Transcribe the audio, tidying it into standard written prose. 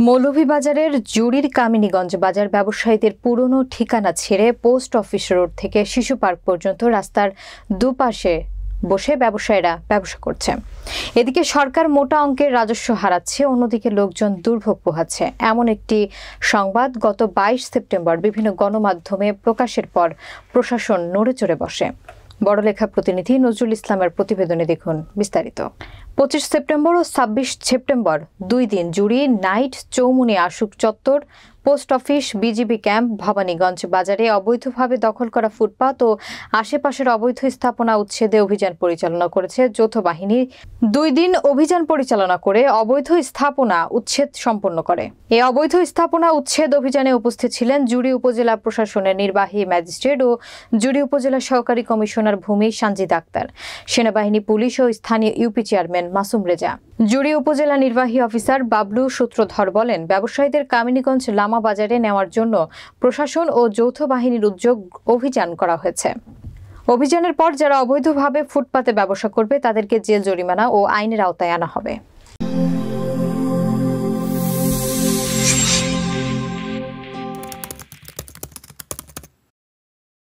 মৌলভীবাজারের জুড়ির কামিনীগঞ্জ বাজার ব্যবসায়ীদের পুরনো ঠিকানা ছেড়ে পোস্ট অফিস রোড থেকে শিশু পার্ক পর্যন্ত রাস্তার দুপাশে বসে ব্যবসায়ীরা ব্যবসা করছে। এদিকে সরকার মোটা অঙ্কের রাজস্ব হারাচ্ছে, অন্যদিকে লোকজন দুর্ভোগ পোহাচ্ছে। এমন একটি সংবাদ গত 22 সেপ্টেম্বর বিভিন্ন গণমাধ্যমে প্রকাশের পর প্রশাসন নড়েচড়ে বসে। বড়লেখা প্রতিনিধি নজরুল ইসলামের প্রতিবেদনে দেখুন বিস্তারিত। 25 সেপ্টেম্বর ও 26 সেপ্টেম্বর 2 দিন জুড়ে নাইট চৌমুনি আশুক চত্বর, post office, BGB camp, Bhabaniganj বাজারে অবৈধভাবে দখল করা ফুটপাত ও আশেপাশের অবৈধ স্থাপনা উচ্ছেদে অভিযান পরিচালনা করেছে যৌথ বাহিনী। 2 দিন অভিযান পরিচালনা করে অবৈধ স্থাপনা উচ্ছেদ সম্পন্ন করে। এই অবৈধ স্থাপনা উচ্ছেদ অভিযানে উপস্থিত ছিলেন জুড়ি উপজেলা প্রশাসনের নির্বাহী ম্যাজিস্ট্রেট ও জুড়ি উপজেলা সহকারী কমিশনার ভূমি সানজিদ আক্তার, সেনাবাহিনী, পুলিশ ও স্থানীয় ইউপি চেয়ারম্যান মাসুম রেজা। জুড়ি উপজেলা নির্বাহী অফিসার বাবলু সূত্রধর বলেন, ব্যবসায়ীদের কামিনীগঞ্জ লামা বাজারে নেওয়ার জন্য প্রশাসন ও যৌথ বাহিনীর উদ্যোগ অভিযান করা হয়েছে। অভিযানের পর যারা অবৈধভাবে ফুটপাতে ব্যবসা করবে তাদেরকে জেল জরিমানা ও আইনের আওতায় আনা হবে।